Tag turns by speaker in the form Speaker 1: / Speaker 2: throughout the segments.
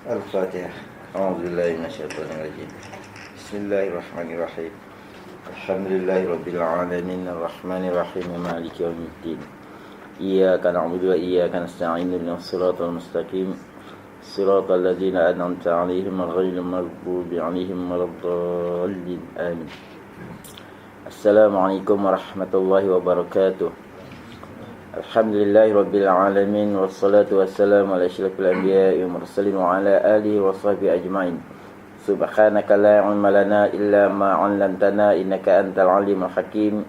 Speaker 1: Al-Fatihah. A'udzubillahi minasyaitonir rajim. Bismillahirrahmanirrahim. Alhamdulillahirabbil alamin arrahmanir rahim maliki yaumiddin. Iyyaka na'budu wa iyyaka nasta'in ihdinas siratal mustaqim. Siratal ladzina an'amta 'alaihim ghairil maghdubi 'alaihim waladdallin. Amin. Assalamualaikum warahmatullahi wabarakatuh. Alhamdulillahirabbil alamin wassalatu wassalamu ala asyrafil anbiya'i wal mursalin wa ala alihi wa sahbihi ajma'in. Subhanaka la ilma lana illa ma 'allamtana innaka antal alimul hakim.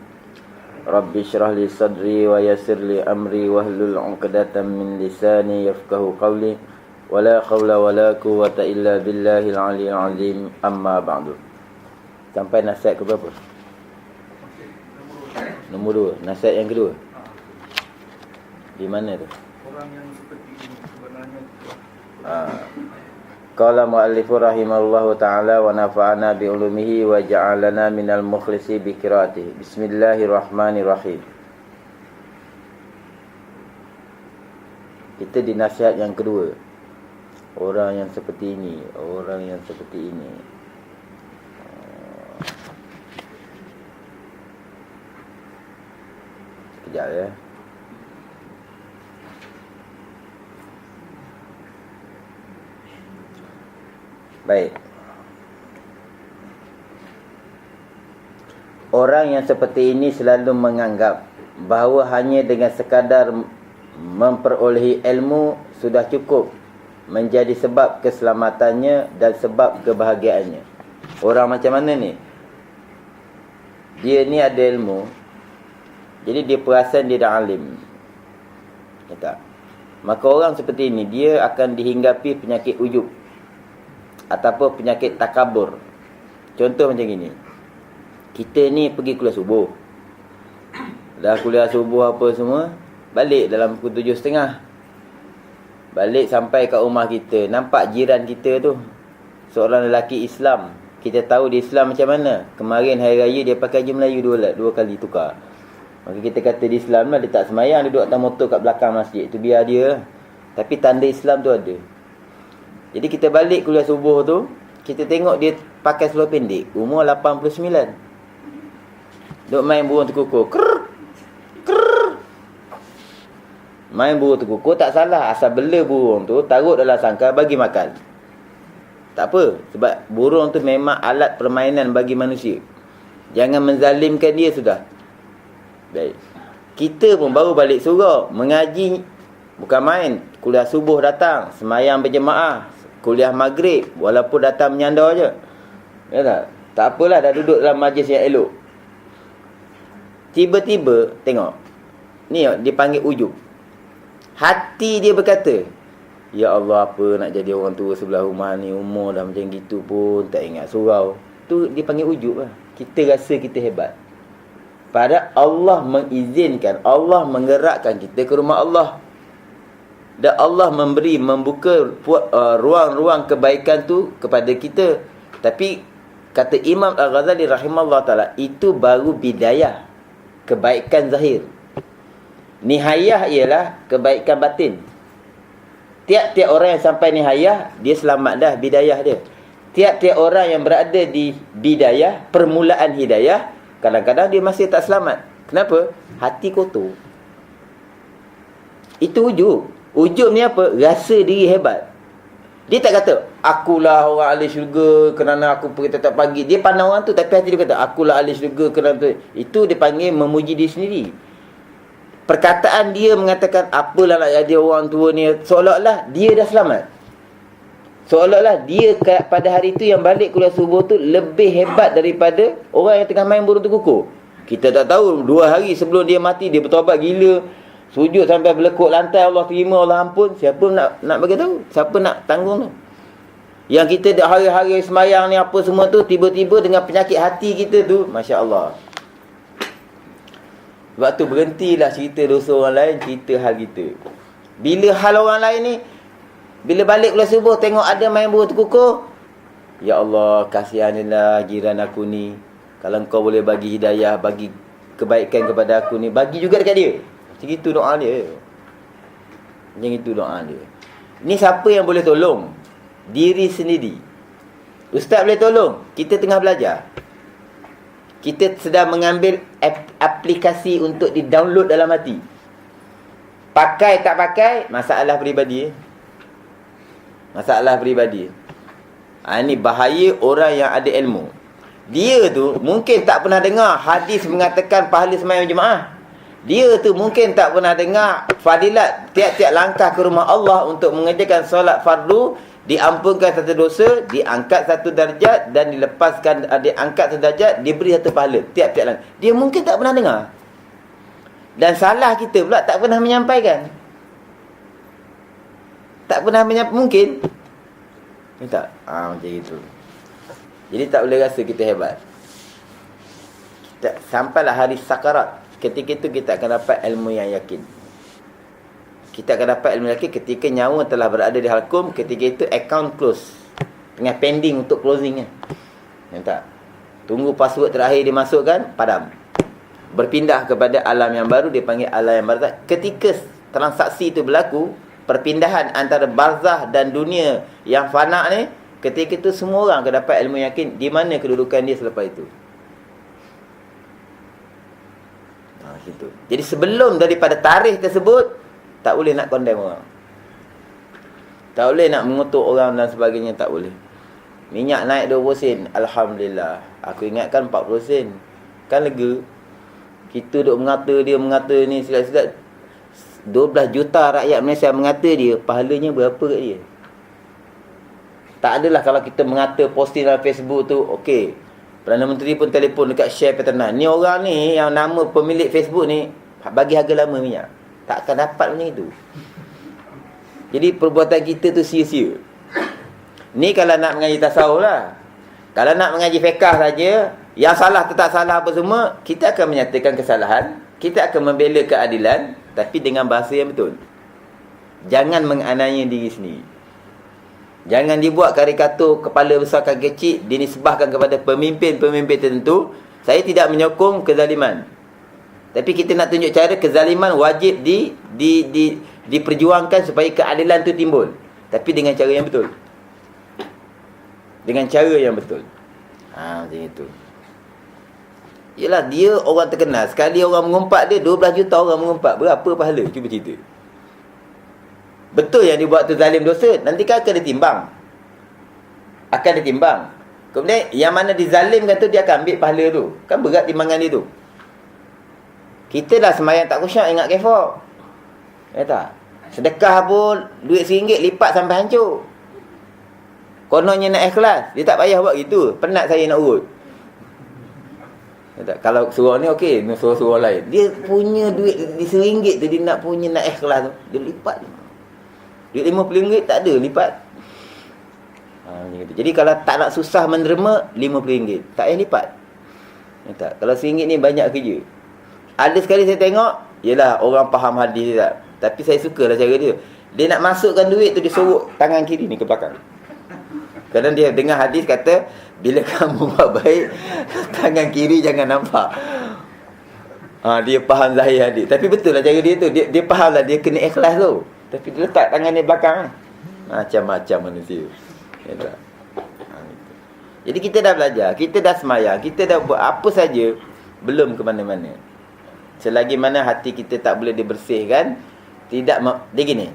Speaker 1: Rabbi shrah li sadri wa yassir li amri wahlul 'uqdatam min lisani yafqahu qawli. Wala haula wala quwwata illa billahil aliyyil azim. Amma ba'du. Sampai nasihat ke berapa? Nombor 2. Nasihat yang kedua. Di mana tu?
Speaker 2: Orang yang seperti ini sebenarnya
Speaker 1: Qala muallifu rahimahullahu ta'ala wa nafa'ana bi ulumihi wa ja'alana minal mukhlisi bi qiraatihi. Bismillahirrahmanirrahim. Kita di nasihat yang kedua. Orang yang seperti ini, orang yang seperti ini. Sekejap ya. Baik. Orang yang seperti ini selalu menganggap bahawa hanya dengan sekadar memperolehi ilmu sudah cukup menjadi sebab keselamatannya dan sebab kebahagiaannya. Orang macam mana ni? Dia ni ada ilmu, jadi dia perasan dia dah alim. Tak? Maka orang seperti ini dia akan dihinggapi penyakit ujub ataupun penyakit takabur. Contoh macam gini. Kita ni pergi kuliah subuh. Dah kuliah subuh apa semua, balik dalam pukul 7.30. Balik sampai kat rumah kita, nampak jiran kita tu seorang lelaki Islam. Kita tahu dia Islam macam mana. Kemarin hari raya dia pakai je Melayu dua kali tukar. Maka kita kata dia Islam lah, dia tak semayang, dia duduk atas motor kat belakang masjid. Itu biar dia. Tapi tanda Islam tu ada. Jadi kita balik kuliah subuh tu, kita tengok dia pakai seluar pendek, umur 89. Duk main burung terkukur. Krrr, krrr. Main burung terkukur tak salah, asal bela burung tu taruh dalam sangkar bagi makan. Tak apa, sebab burung tu memang alat permainan bagi manusia. Jangan menzalimkan dia sudah. Baik. Kita pun baru balik surau, mengaji bukan main. Kuliah subuh datang, semayang berjemaah, kuliah maghrib, walaupun datang menyandar je. Ya tak? Tak apalah, dah duduk dalam majlis yang elok. Tiba-tiba, tengok. Ni dipanggil ujub. Hati dia berkata, ya Allah, apa nak jadi orang tua sebelah rumah ni, umur dah macam gitu pun tak ingat surau. Tu dipanggil ujub lah. Kita rasa kita hebat. Padahal Allah mengizinkan, Allah menggerakkan kita ke rumah Allah. Dan Allah membuka ruang-ruang kebaikan tu kepada kita. Tapi kata Imam Al-Ghazali rahimahullah ta'ala, itu baru bidayah, kebaikan zahir. Nihayah ialah kebaikan batin. Tiap-tiap orang yang sampai nihayah, dia selamat dah, bidayah dia. Tiap-tiap orang yang berada di bidayah, permulaan hidayah, kadang-kadang dia masih tak selamat. Kenapa? Hati kotor. Itu ujub. Ujub ni apa? Rasa diri hebat. Dia tak kata, akulah orang ahli syurga kerana aku pergi tetap pagi. Dia pandang orang tu, tapi hati dia kata, akulah ahli syurga kerana tu. Itu dia panggil memuji diri sendiri. Perkataan dia mengatakan, apalah nak jadi orang tua ni, seolah-olah dia dah selamat. Seolah-olah dia pada hari tu yang balik kuliah subuh tu lebih hebat daripada orang yang tengah main burung terkukur. Kita tak tahu, 2 hari sebelum dia mati, dia bertaubat gila. Sujud sampai berlekuk lantai, Allah terima, Allah ampun. Siapa nak bagi tahu? Siapa nak tanggung tu? Yang kita dah hari-hari semayang ni apa semua tu, tiba-tiba dengan penyakit hati kita tu, Masya Allah. Sebab tu berhentilah cerita dosa orang lain, cerita hal kita. Bila hal orang lain ni, bila balik kuliah subuh tengok ada main burung terkukur, ya Allah, kasihanilah jiran aku ni. Kalau kau boleh bagi hidayah, bagi kebaikan kepada aku ni, bagi juga dekat dia. Macam itu doa dia. Macam itu doa dia. Ni siapa yang boleh tolong? diri sendiri. Ustaz boleh tolong? Kita tengah belajar. Kita sedang mengambil aplikasi untuk di-download dalam hati. Pakai tak pakai, masalah peribadi. Masalah peribadi. Ini bahaya orang yang ada ilmu. Dia tu mungkin tak pernah dengar hadis mengatakan pahala sembahyang jemaah. Dia tu mungkin tak pernah dengar fadilat tiap-tiap langkah ke rumah Allah untuk mengerjakan solat fardu, diampunkan satu dosa, diangkat satu darjat dan dilepaskan, diangkat satu darjat, diberi satu pahala tiap-tiap langkah. Dia mungkin tak pernah dengar. Dan salah kita pula tak pernah menyampaikan. Tak pernah menyampaikan, mungkin. Tak? Macam itu. Jadi tak boleh rasa kita hebat. Sampailah hari sakarat. Ketika itu kita akan dapat ilmu yang yakin. Kita akan dapat ilmu yakin ketika nyawa telah berada di halkum. Ketika itu account close. Tengah pending untuk closingnya. Tak? Tunggu password terakhir dimasukkan, padam. Berpindah kepada alam yang baru, dipanggil alam yang barzah. Ketika transaksi itu berlaku, perpindahan antara barzah dan dunia yang fana ni, ketika itu semua orang akan dapat ilmu yakin di mana kedudukan dia selepas itu. Gitu. Jadi sebelum daripada tarikh tersebut, tak boleh nak condemn orang. Tak boleh nak mengutuk orang dan sebagainya, tak boleh. Minyak naik 20 sen, alhamdulillah. Aku ingatkan 40 sen. Kan lega. Kita duk mengata dia, mengata ni silat-silat. 12 juta rakyat Malaysia mengata dia, pahalanya berapa kat dia? Tak adalah kalau kita mengata posting dalam Facebook tu, okey, Perdana Menteri pun telefon dekat Shell Petronas. Ni orang ni yang nama pemilik Facebook ni bagi harga lama minyak. Tak akan dapat macam itu. Jadi perbuatan kita tu sia-sia. Ni kalau nak mengaji tasawuf lah. Kalau nak mengaji fiqah saja, yang salah tetap salah apa semua, kita akan menyatakan kesalahan, kita akan membela keadilan, tapi dengan bahasa yang betul. Jangan menganiaya diri sendiri. Jangan dibuat karikatur kepala besar kaki kecil dinisbahkan kepada pemimpin-pemimpin tertentu. Saya tidak menyokong kezaliman. Tapi kita nak tunjuk cara kezaliman wajib diperjuangkan supaya keadilan itu timbul. Tapi dengan cara yang betul. Dengan cara yang betul. Macam itu. Yelah, dia orang terkenal. Sekali orang mengumpat dia, 12 juta orang mengumpat. Berapa pahala? Cuba cerita. Betul yang dibuat tu zalim dosa, nanti kan akan ditimbang. Akan ditimbang. Kemudian yang mana dizalimkan tu, dia akan ambil pahala tu. Kan berat timbangan dia tu. Kita dah sembahyang tak khusyuk, ingat kefar. Ya tak? Sedekah pun duit RM1 lipat sampai hancur. Kononnya nak ikhlas, dia tak payah buat gitu. Penat saya nak urut. Ya tak? Kalau surau ni okey, surau-surau lain, dia punya duit di RM1 tu, dia nak punya nak ikhlas tu, dia lipat. Duit RM50 tak ada lipat. Jadi kalau tak nak susah menderma, RM50 tak payah lipat. Ya tak? Kalau RM1 ni banyak kerja. Ada sekali saya tengok, yelah orang faham hadis dia tak, tapi saya sukalah cara dia. Dia nak masukkan duit tu, dia sorok tangan kiri ni ke belakang. Kadang dia dengar hadis kata, bila kamu buat baik, tangan kiri jangan nampak. Dia faham zahir hadis. Tapi betul lah cara dia tu. Dia faham lah dia kena ikhlas tu. Tapi dia letak tangan dia belakang. Macam-macam manusia. Ya tak? Jadi kita dah belajar, kita dah semayang, kita dah buat apa saja, belum ke mana-mana. Selagi mana hati kita tak boleh dibersihkan, dia gini.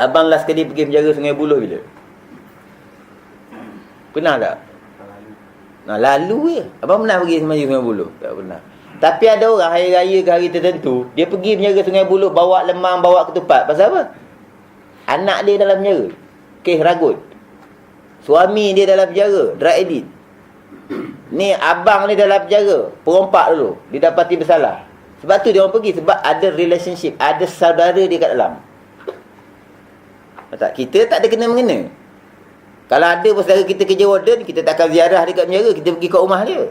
Speaker 1: Abang last kali pergi menjaga Sungai Buloh bila? Pernah tak? Lalu je. Abang pernah pergi menjaga Sungai Buloh? Tak pernah. Tapi ada orang hari raya ke hari tertentu, dia pergi menjaga Sungai Buloh, bawa lemang, bawa ketupat. Pasal apa? Anak dia dalam penjara. Kes ragut. Suami dia dalam penjara, drug addict. Ni abang ni dalam penjara, perompak dulu, didapati bersalah. Sebab tu dia orang pergi, sebab ada relationship, ada saudara dia kat dalam. Tak, kita tak ada kena-mengena. Kalau ada saudara kita kerja warden, kita tak akan ziarah dekat penjara, kita pergi kat rumah dia.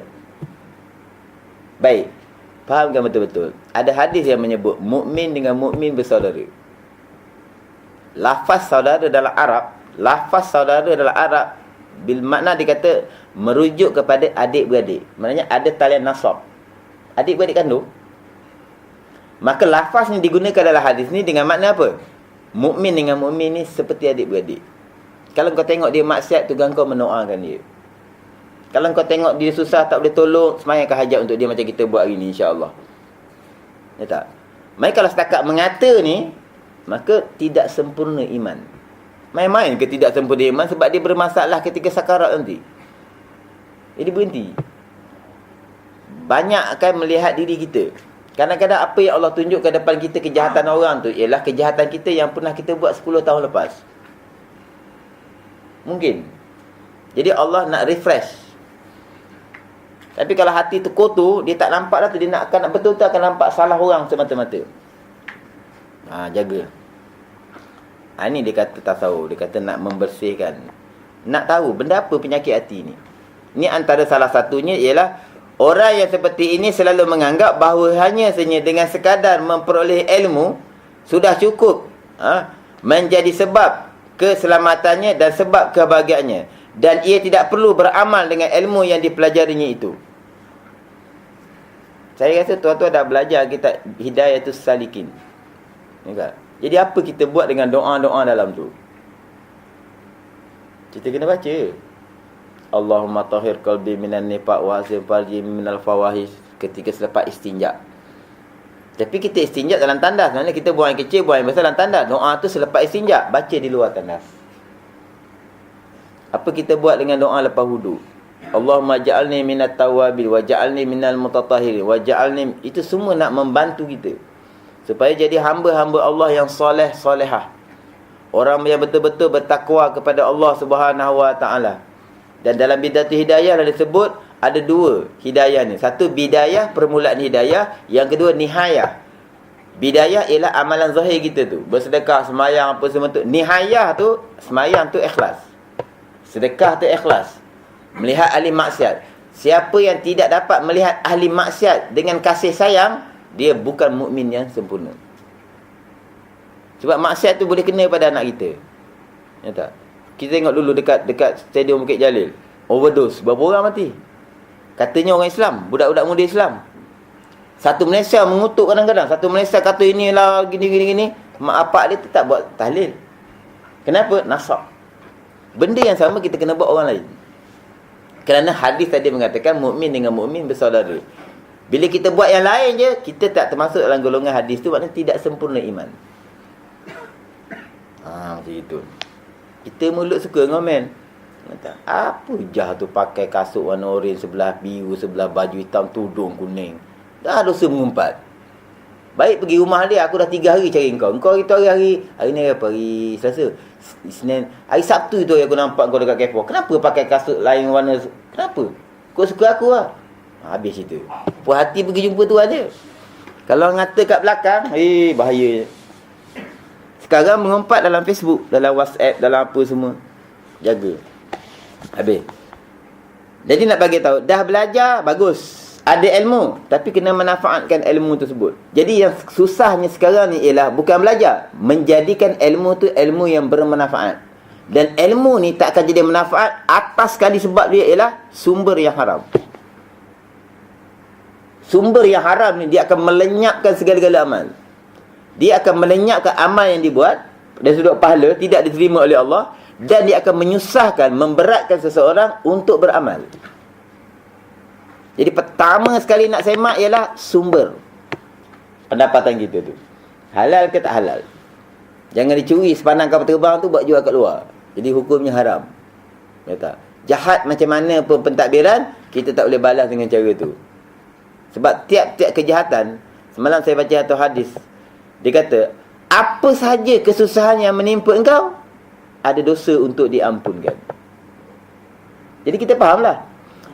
Speaker 1: Baik. Fahamkan betul-betul. Ada hadis yang menyebut mukmin dengan mukmin bersaudara. Lafaz saudara dalam Arab, bil makna dikata merujuk kepada adik-beradik. Maknanya ada talian nasab. Adik-beradik kandung. Maka lafaz ni digunakan dalam hadis ni dengan makna apa? Mukmin dengan mukmin ni seperti adik-beradik. Kalau kau tengok dia maksiat, tugas kau mendoakan dia. Kalau kau tengok dia susah tak boleh tolong, semayangkan hajat untuk dia macam kita buat hari ni, insya-Allah. Ya tak? Mai kalau setakat mengata ni, maka tidak sempurna iman. Main-main ke tidak sempurna iman sebab dia bermasalah ketika sakarat nanti. Jadi berhenti. Banyak akan melihat diri kita. Kadang-kadang apa yang Allah tunjuk ke depan kita kejahatan orang tu ialah kejahatan kita yang pernah kita buat 10 tahun lepas. Mungkin. Jadi Allah nak refresh. Tapi kalau hati tu kotor, dia tak nampak dah tu, dia nak betul-betul akan nampak salah orang semata-mata. Jaga. Ini dia kata tasawuf, dia kata nak membersihkan. Nak tahu benda apa penyakit hati ni. Ini antara salah satunya ialah orang yang seperti ini selalu menganggap bahawa hanya saja dengan sekadar memperoleh ilmu sudah cukup menjadi sebab keselamatannya dan sebab kebahagiaannya, dan ia tidak perlu beramal dengan ilmu yang dipelajarinya itu. Saya rasa tuan-tuan dah belajar kita Hidayatus Salikin. Ya, jadi apa kita buat dengan doa-doa dalam tu? Kita kena baca. Allahumma tahhir qalbi minan nifaq wa azim farji minal fawahish ketika selepas istinja. Tapi kita istinja dalam tandas. Maksudnya kita buang air kecil, buang air besar dalam tandas. Doa tu selepas istinja, baca di luar tandas. Apa kita buat dengan doa lepas wudu? Allahumma ja'alni minat tawabin wa ja'alni minal mutatahhirin wa ja'alni, itu semua nak membantu kita supaya jadi hamba-hamba Allah yang soleh solehah. Orang yang betul-betul bertakwa kepada Allah Subhanahu wa taala. Dan dalam Bidayatul Hidayah ada disebut ada dua hidayah ni. Satu bidayah, permulaan hidayah, yang kedua nihayah. Bidayah ialah amalan zahir kita tu, bersedekah, semayang, apa semua tu. Nihayah tu, semayang tu ikhlas. Sedekah tu ikhlas. Melihat ahli maksiat. Siapa yang tidak dapat melihat ahli maksiat dengan kasih sayang, dia bukan mukmin yang sempurna. Sebab maksiat tu boleh kena pada anak kita. Ya tak? Kita tengok dulu dekat stadium Bukit Jalil. Overdose, berapa orang mati? Katanya orang Islam, budak-budak muda Islam. Satu Malaysia mengutuk kadang-kadang. Satu Malaysia kata inilah gini. Mak apak dia tetap buat tahlil. Kenapa? Nasab. Benda yang sama kita kena buat orang lain. Kerana hadis tadi mengatakan mukmin dengan mukmin bersaudara. Bila kita buat yang lain je, kita tak termasuk dalam golongan hadis tu, maknanya tidak sempurna iman. Macam itu. Kita mulut suka ngomen. Apa jah tu pakai kasut warna oren sebelah biru, sebelah baju hitam, tudung kuning. Dah dosa mengumpat. Baik pergi rumah dia, aku dah 3 hari cari engkau. Engkau itu hari ni apa? Hari Selasa, Isnin, hari Sabtu tu aku nampak kau dekat Kepo. Kenapa pakai kasut lain warna? Kenapa? Kau suka aku lah. Habis cerita. Puas hati pergi jumpa tuan dia. Kalau ngata kat belakang, bahaya. Sekarang mengumpat dalam Facebook, dalam WhatsApp, dalam apa semua. Jaga. Habis. Jadi nak bagi tahu, dah belajar bagus. Ada ilmu, tapi kena manfaatkan ilmu tersebut. Jadi yang susahnya sekarang ni ialah bukan belajar, menjadikan ilmu tu ilmu yang bermanfaat. Dan ilmu ni tak akan jadi manfaat atas sekali sebab dia ialah sumber yang haram. Sumber yang haram ni dia akan melenyapkan segala-gala amal. Dia akan melenyapkan amal yang dibuat dari sudut pahala, tidak diterima oleh Allah, dan dia akan menyusahkan, memberatkan seseorang untuk beramal. Jadi pertama sekali nak semak ialah sumber pendapatan kita tu. Halal ke tak halal? Jangan dicuri sepandang kapal terbang tu buat jual kat luar. Jadi hukumnya haram. Ya tak? Jahat macam mana pun pentadbiran, kita tak boleh balas dengan cara tu. Sebab tiap-tiap kejahatan, semalam saya baca satu hadis. Dia kata, apa sahaja kesusahan yang menimpa engkau, ada dosa untuk diampunkan. Jadi kita fahamlah.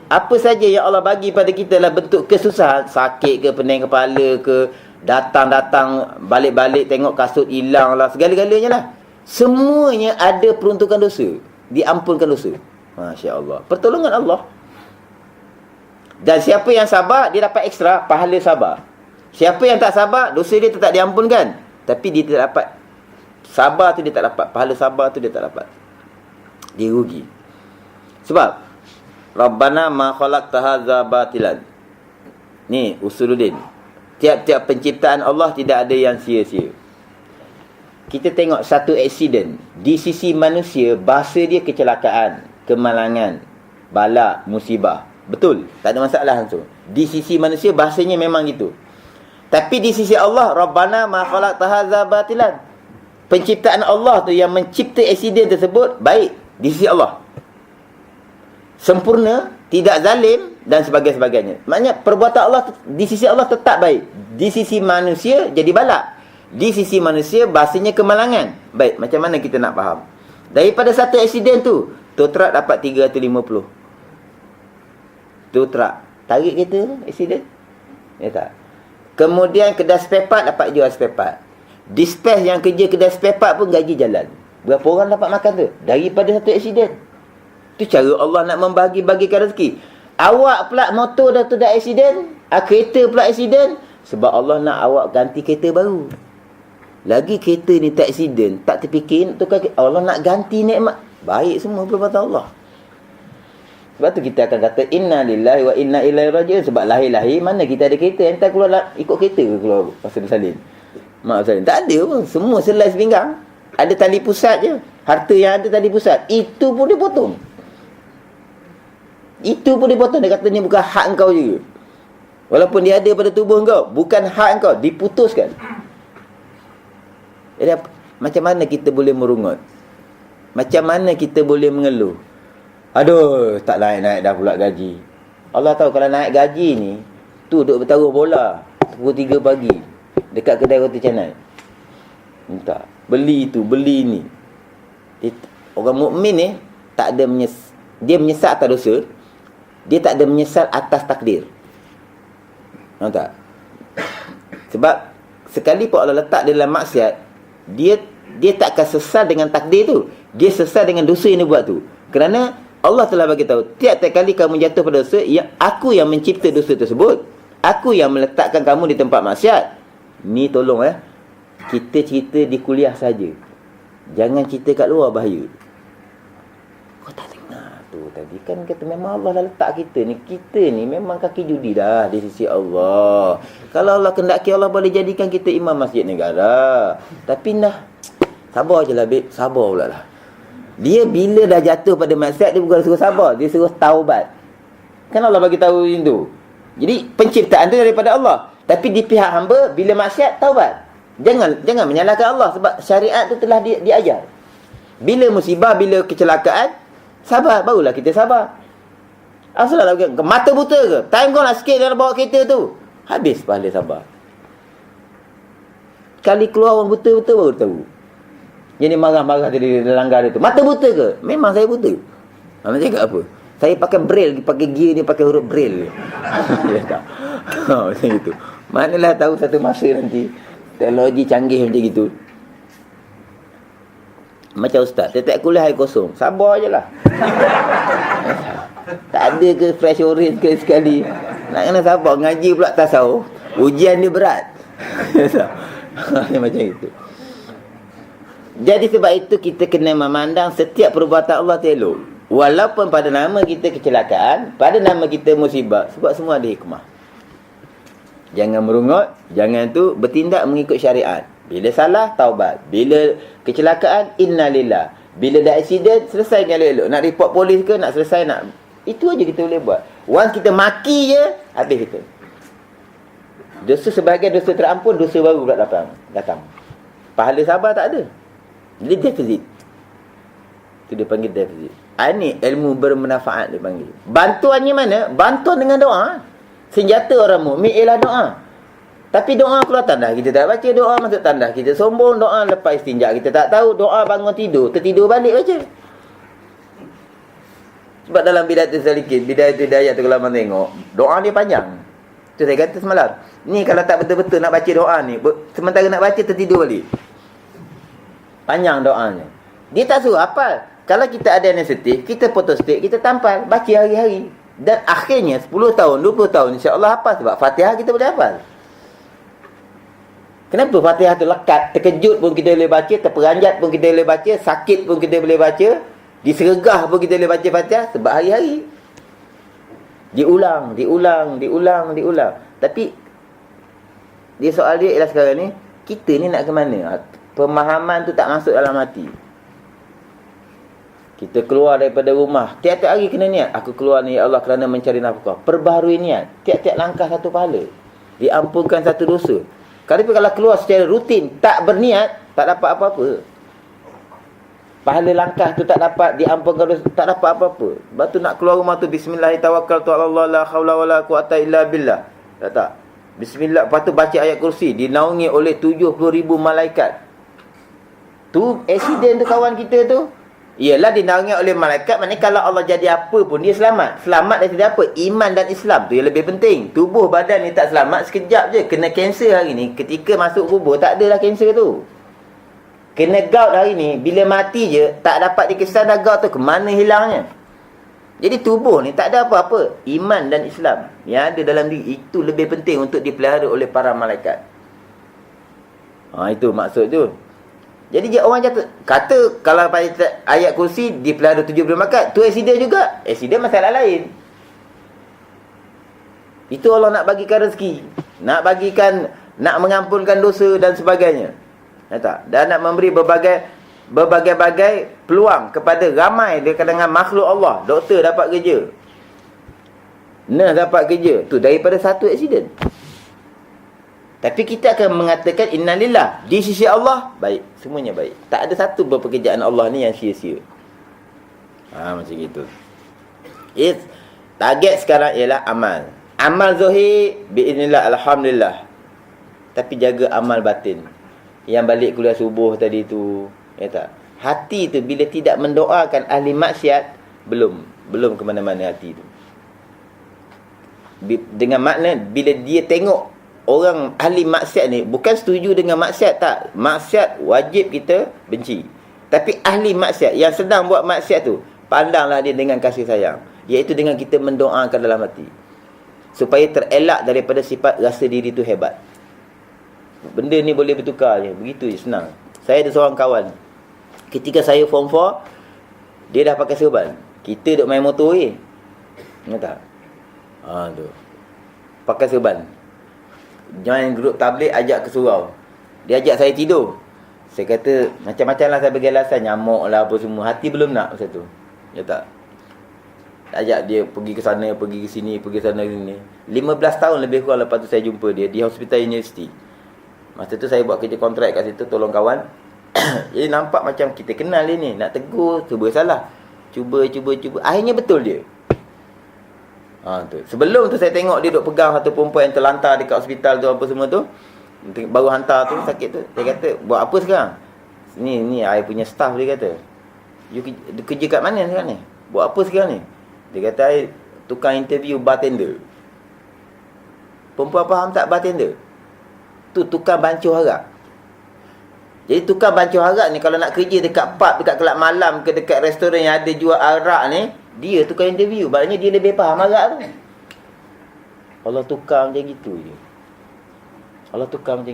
Speaker 1: Apa saja yang Allah bagi pada kita lah bentuk kesusahan, sakit ke, pening kepala ke, datang-datang, balik-balik tengok kasut hilang lah, segala-galanya lah. Semuanya ada peruntukan dosa, diampunkan dosa. Masya Allah. Pertolongan Allah. Dan siapa yang sabar, dia dapat ekstra pahala sabar. Siapa yang tak sabar, dosa dia tetap diampunkan, tapi dia tidak dapat. Sabar tu dia tak dapat, pahala sabar tu dia tak dapat. Dia rugi. Sebab Rabbana ma khalaqta hadza batilan. Ni usuluddin. Tiap-tiap penciptaan Allah tidak ada yang sia-sia. kita tengok satu aksiden. Di sisi manusia, bahasa dia kecelakaan, kemalangan, bala, musibah. Betul, tak ada masalah langsung. Di sisi manusia, bahasanya memang gitu. Tapi di sisi Allah, Rabbana ma khalaqta hadza batilan. Penciptaan Allah tu yang mencipta aksiden tersebut baik di sisi Allah. Sempurna, tidak zalim dan sebagainya. Maknanya perbuatan Allah di sisi Allah tetap baik. Di sisi manusia jadi balak. Di sisi manusia bahasanya kemalangan. Baik, macam mana kita nak faham? Daripada satu aksiden tu, tow truck dapat 350. Tow truck tarik kereta tu, aksiden. Ya tak? Kemudian kedai spare part dapat jual spare part. Dispatch yang kerja kedai spare part pun gaji jalan. Berapa orang dapat makan tu? Daripada satu aksiden. Tu cara Allah nak membagi-bagikan rezeki. Awak pula motor dah tu dah aksiden, kereta pula aksiden, sebab Allah nak awak ganti kereta baru. Lagi kereta ni tak aksiden, tak terfikir nak tukar, Allah nak ganti nikmat. Baik semua perbuatan Allah. Sebab tu kita akan kata inna lillahi wa inna ilaihi raji'un. Sebab lahir-lahir mana kita ada kereta, entah keluar ikut kereta ke keluar pasal bersalin. Mak bersalin tak ada pun, semua selai sepinggang. Ada tali pusat je. Harta yang ada tali pusat, itu pun dia potong. Itu pun dia potong. Dia kata ni bukan hak engkau juga. Walaupun dia ada pada tubuh engkau, bukan hak engkau, diputuskan. Jadi macam mana kita boleh merungut? Macam mana kita boleh mengeluh? Aduh, tak naik-naik dah pula gaji. Allah tahu kalau naik gaji ni, tu duduk bertaruh bola pukul 3 pagi dekat kedai roti canai. Minta beli tu, beli ni. Orang mukmin ni tak ada dia menyesal atas dosa, dia tak ada menyesal atas takdir. Tahu tak? Sebab sekali pun Allah letak dalam maksiat, dia tak akan sesal dengan takdir tu. Dia sesal dengan dosa yang dia buat tu. Kerana Allah telah bagi tahu, tiap-tiap kali kamu jatuh pada dosa, ya, aku yang mencipta dosa tersebut. Aku yang meletakkan kamu di tempat maksiat. Ni tolong kita cerita di kuliah saja. Jangan cerita kat luar, bahaya. Kau tak dengar tu tadi kan kata memang Allah dah letak kita ni. Kita ni memang kaki judi dah di sisi Allah. Kalau Allah kendaki, Allah boleh jadikan kita imam masjid negara. Tapi dah sabar je lah, babe. Sabar pula lah. Dia bila dah jatuh pada maksiat, dia bukan suruh sabar, dia suruh taubat. Kan Allah bagi tahu itu. Jadi penciptaan tu daripada Allah. Tapi di pihak hamba, bila maksiat, taubat. Jangan menyalahkan Allah, sebab syariat tu telah diajar. Bila musibah, bila kecelakaan, sabar, barulah kita sabar. Asal mata buta ke? Time kau nak sikit dalam bawa kereta tu, habis pahala sabar. Kali keluar orang buta-buta baru tahu. Jadi marah-marah tadi langgar dia tu. Mata buta ke? Memang saya buta. Nak cakap apa? Saya pakai braille, pakai gear ni, pakai huruf braille. Ya tak? Macam itu. Manalah tahu satu masa nanti teknologi canggih macam gitu. Macam ustaz, tiap-tiap kuliah air kosong. Sabar je lah. Tak ada ke fresh orange ke sekali. Nak kena sabar. Ngaji pula tasawuf. Ujian dia berat. Macam itu. Jadi sebab itu kita kena memandang setiap perbuatan Allah tu elok. Walaupun pada nama kita kecelakaan, pada nama kita musibah, sebab semua ada hikmah. Jangan merungut, jangan tu bertindak mengikut syariat. Bila salah, taubat. Bila kecelakaan, innalillah. Bila dah aksiden, selesai dengan elok. Nak report polis ke, nak selesai, nak... Itu aja kita boleh buat. Once kita maki je, habis kita. Dosa sebagai dosa terampun, dosa baru pula datang. Pahala sabar tak ada. Jadi defisit. Itu dia panggil defisit. Ini ilmu bermanfaat dia panggil. Bantuannya mana? Bantuan dengan doa. Senjata orang mukmin ialah doa. Tapi doa keluar tandas kita tak baca, doa masuk tandas kita sombong, doa lepas istinja kita tak tahu, doa bangun tidur, tertidur balik baca. Sebab dalam Bidayatul Salikin, Bidayatul Hidayah tu kalau abang tengok, doa dia panjang. Tu saya kata semalam, ni kalau tak betul-betul nak baca doa ni, sementara nak baca tertidur balik. Panjang doanya. Dia tak suruh hafal. Kalau kita ada anesthetik, kita photostat, kita tampal, baca hari-hari. Dan akhirnya 10 tahun, 20 tahun insya-Allah hafal, sebab Fatihah kita boleh hafal. Kenapa Fatihah tu lekat? Terkejut pun kita boleh baca, terperanjat pun kita boleh baca, sakit pun kita boleh baca, disergah pun kita boleh baca Fatihah, sebab hari-hari. Diulang. Tapi dia soal dia ialah sekarang ni, kita ni nak ke mana? Pemahaman tu tak masuk dalam hati. Kita keluar daripada rumah, tiap-tiap hari kena niat, aku keluar ni ya Allah kerana mencari nafkah. Perbaharui niat. Tiap-tiap langkah satu pahala. Diampunkan satu dosa. Tapi kalau keluar secara rutin, tak berniat, tak dapat apa-apa. Pahala langkah tu tak dapat diampunkan dosa, tak dapat apa-apa. Sebab tu nak keluar rumah tu, bismillahirrahmanirrahim, la haula wala quwata illa billah. Tak. Bismillah, lepas tu baca ayat kursi, dinaungi oleh 70,000 malaikat. Tu accident tu kawan kita tu, ialah dinaungi oleh malaikat. Maknanya kalau Allah jadi apa pun dia selamat. Selamat dari apa? Iman dan Islam tu yang lebih penting. Tubuh badan ni tak selamat sekejap je. Kena kanser hari ni, ketika masuk kubur tak adalah kanser tu. Kena gout hari ni, bila mati je tak dapat dikisah dah gout tu ke mana hilangnya. Jadi tubuh ni tak ada apa-apa. Iman dan Islam yang ada dalam diri, itu lebih penting untuk dipelihara oleh para malaikat. Itu maksud tu. Jadi orang kata kalau ayat kursi dipelihara 70 malaikat, tu accident juga. Accident masalah lain. Itu Allah nak bagikan rezeki, nak bagikan, nak mengampunkan dosa dan sebagainya. Dan nak memberi berbagai-bagai peluang kepada ramai di kalangan makhluk Allah. Doktor dapat kerja, nurse dapat kerja, tu daripada satu accident. Tapi kita akan mengatakan innalillah, di sisi Allah baik, semuanya baik. Tak ada satu pekerjaan Allah ni yang sia-sia. Macam gitu. Target sekarang ialah amal. Amal zahir biiznillah, alhamdulillah. Tapi jaga amal batin. Yang balik kuliah subuh tadi tu, ya tak? Hati tu bila tidak mendoakan ahli maksiat, belum ke mana-mana hati tu. Dengan makna bila dia tengok orang ahli maksiat ni, bukan setuju dengan maksiat, tak. Maksiat wajib kita benci. Tapi ahli maksiat yang sedang buat maksiat tu, pandanglah dia dengan kasih sayang, iaitu dengan kita mendoakan dalam hati, supaya terelak daripada sifat rasa diri tu hebat. Benda ni boleh bertukar je, begitu je, senang. Saya ada seorang kawan, ketika saya form 4, dia dah pakai serban. Kita duk main motor je, ingat tak? Tu pakai serban, join grup tabligh, ajak ke surau. Dia ajak saya tidur. Saya kata macam-macam lah, saya bagi alasan, nyamuk lah apa semua. Hati belum nak masa tu, ya tak? Ajak dia pergi ke sana, pergi ke sini, pergi ke sana sini. 15 tahun lebih kurang lepas tu saya jumpa dia di Hospital University. Masa tu saya buat kerja kontrak kat situ, tolong kawan. Jadi nampak macam kita kenal dia ni, nak tegur, cuba salah. Cuba. Akhirnya betul dia. Tu. Sebelum tu saya tengok dia duk pegang satu perempuan yang terlantar dekat hospital tu, apa semua tu. Baru hantar tu, sakit tu. Dia kata, buat apa sekarang? Ni I punya staff, dia kata. You kerja kat mana sekarang ni? Buat apa sekarang ni? Dia kata, I tukang interview bartender. Perempuan faham tak bartender? Tu tukang bancuh harap. Jadi tukang bancuh harap ni kalau nak kerja dekat pub, dekat kelab malam ke dekat restoran yang ada jual arak ni, dia tukang interview. Maknanya dia lebih faham arak tu. Allah tukar macam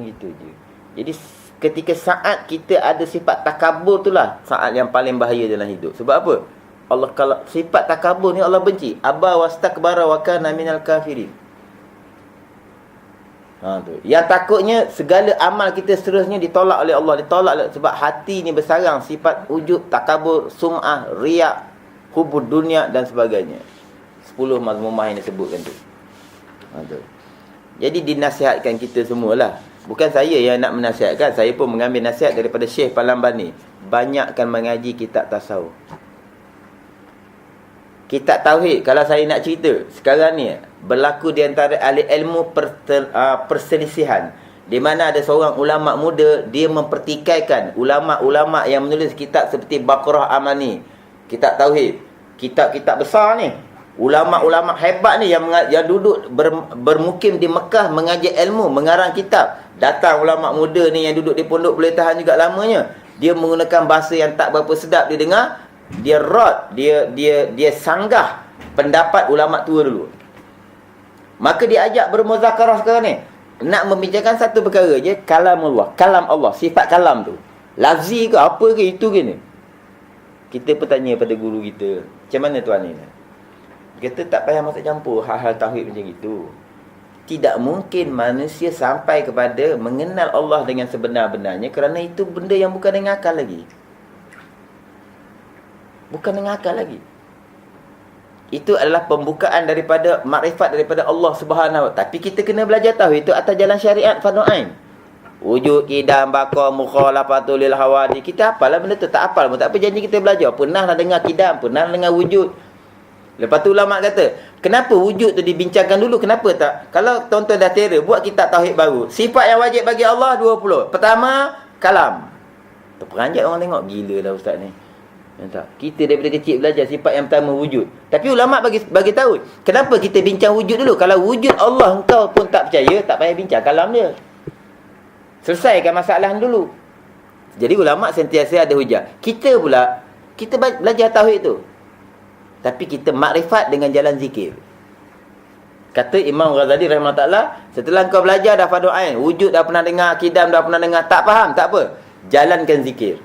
Speaker 1: gitu je. Jadi ketika saat kita ada sifat takabur, itulah saat yang paling bahaya dalam hidup. Sebab apa? Allah, kalau sifat takabur ni Allah benci. Aba wastakbara wa kana minal kafirin. Tu. Yang takutnya segala amal kita seterusnya ditolak oleh Allah. Sebab hati ni bersarang sifat ujub, takabur, sum'ah, riak, hubud dunia dan sebagainya. 10 mazmumah yang disebutkan tu. Jadi dinasihatkan kita semualah. Bukan saya yang nak menasihatkan, saya pun mengambil nasihat daripada Syekh Palambani. Banyakkan mengaji kitab tasawuf, kitab tauhid. Kalau saya nak cerita sekarang ni, berlaku di antara ahli ilmu perselisihan, di mana ada seorang ulama muda, dia mempertikaikan ulama-ulama yang menulis kitab seperti Baqarah Amani, kitab tauhid, kitab-kitab besar ni. Ulama-ulama hebat ni yang duduk bermukim di Mekah mengajar ilmu, mengarang kitab. Datang ulama muda ni yang duduk di pondok boleh tahan juga lamanya. Dia menggunakan bahasa yang tak berapa sedap didengar. Dia sanggah pendapat ulama tua dulu. Maka dia ajak bermuzakarah sekarang ni, nak membincangkan satu perkara je, kalam Allah, sifat kalam tu lafzi ke apa ke, itu ke ni. Kita bertanya pada guru kita, macam mana tuan ni? Dia kata tak payah masuk campur hal-hal tauhid macam itu. tidak mungkin manusia sampai kepada mengenal Allah dengan sebenar-benarnya, kerana itu benda yang bukan dengan akal lagi. Bukan dengan akal lagi. Itu adalah pembukaan daripada makrifat daripada Allah Subhanahu wa. Tapi kita kena belajar tahu itu atas jalan syariat fardu ain. Wujud, kidam, baqa, mukhalafatul lil hawadi. Kita hafalah benda tu, tak hafal pun tak apa, janji kita belajar. Pernah lah dengar kidam, pernah dengar wujud. Lepas tu ulama kata, kenapa wujud tu dibincangkan dulu, kenapa tak? Kalau tuan-tuan dah tera, buat kitab tauhid baru. Sifat yang wajib bagi Allah 20. Pertama, kalam. Terperanjat orang tengok, gila dah ustaz ni. Tak. Kita daripada kecil belajar sifat yang pertama wujud. Tapi ulama bagi tahu, kenapa kita bincang wujud dulu? Kalau wujud Allah engkau pun tak percaya, tak payah bincang kalam dia. Selesaikan masalah dulu. Jadi ulama sentiasa ada hujah. Kita pula, kita belajar tauhid tu, tapi kita makrifat dengan jalan zikir. Kata Imam Ghazali rahimahullah, setelah kau belajar dah fardu ain, wujud dah pernah dengar, kidam dah pernah dengar, tak faham, tak apa, jalankan zikir.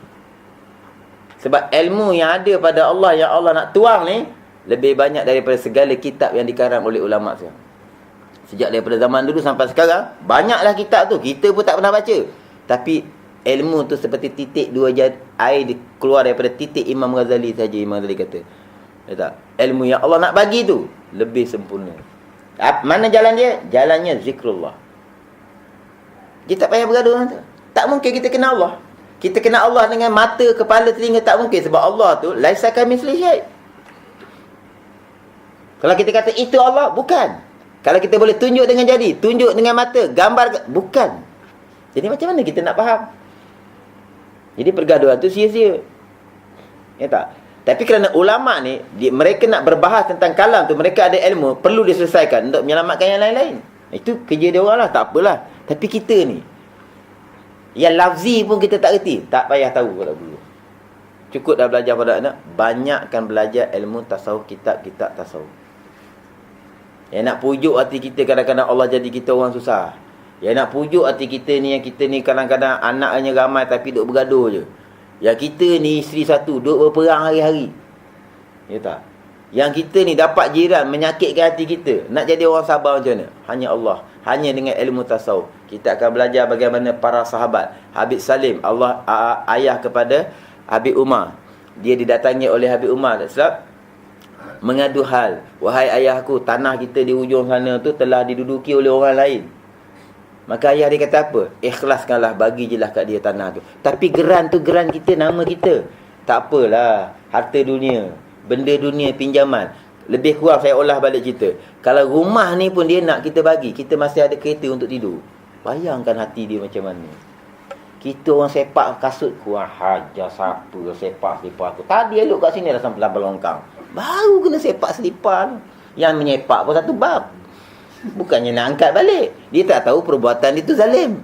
Speaker 1: Sebab ilmu yang ada pada Allah, yang Allah nak tuang ni, lebih banyak daripada segala kitab yang dikarang oleh ulama sekarang. Sejak daripada zaman dulu sampai sekarang, banyaklah kitab tu, kita pun tak pernah baca. Tapi ilmu tu seperti titik dua air keluar daripada titik Imam Ghazali saja. Imam Ghazali kata, tak? Ilmu yang Allah nak bagi tu lebih sempurna. Mana jalan dia? Jalannya zikrullah. Kita tak payah bergaduh dengan tu. Tak mungkin kita kenal Allah. Kita kenal Allah dengan mata, kepala, telinga, tak mungkin. Sebab Allah tu laisa kamitslihi syai'. Kalau kita kata itu Allah, bukan. Kalau kita boleh tunjuk dengan jari, tunjuk dengan mata, gambar, bukan. Jadi macam mana kita nak faham? Jadi pergaduhan tu sia-sia. Ya tak? Tapi kerana ulama ni, mereka nak berbahas tentang kalam tu, mereka ada ilmu, perlu diselesaikan untuk menyelamatkan yang lain-lain. Itu kerja dia orang lah, tak apalah. Tapi kita ni, yang lafzi pun kita tak reti, tak payah tahu kalau dulu. Cukup dah belajar pada anak, banyakkan belajar ilmu tasawuf, kitab-kitab tasawuf. Yang nak pujuk hati kita, kadang-kadang Allah jadi kita orang susah. Yang nak pujuk hati kita ni, yang kita ni kadang-kadang anaknya ramai tapi duk bergaduh je. Yang kita ni isteri satu, duk berperang hari-hari. Ya tak? Yang kita ni dapat jiran menyakitkan hati kita, nak jadi orang sabar macam mana? Hanya Allah. Hanya dengan ilmu tasawuf. Kita akan belajar bagaimana para sahabat. Habib Salim, Allah ayah kepada Habib Umar. Dia didatangi oleh Habib Umar, sebab mengadu hal. Wahai ayahku, tanah kita di ujung sana tu telah diduduki oleh orang lain. Maka ayah dia kata apa? Ikhlaskanlah, bagi je lah kat dia tanah tu. Tapi geran tu geran kita, nama kita. Tak apalah, harta dunia, benda dunia, pinjaman. Lebih kurang saya olah balik cerita. Kalau rumah ni pun dia nak kita bagi, kita masih ada kereta untuk tidur. Bayangkan hati dia macam mana. Kita orang sepak kasut, kurang hajar siapa sepak selipar aku. Tadi elok kat sini dah sampai longkang. Baru kena sepak selipar. Yang menyepak pun satu bab. Bukannya nak angkat balik. Dia tak tahu perbuatan dia tu zalim.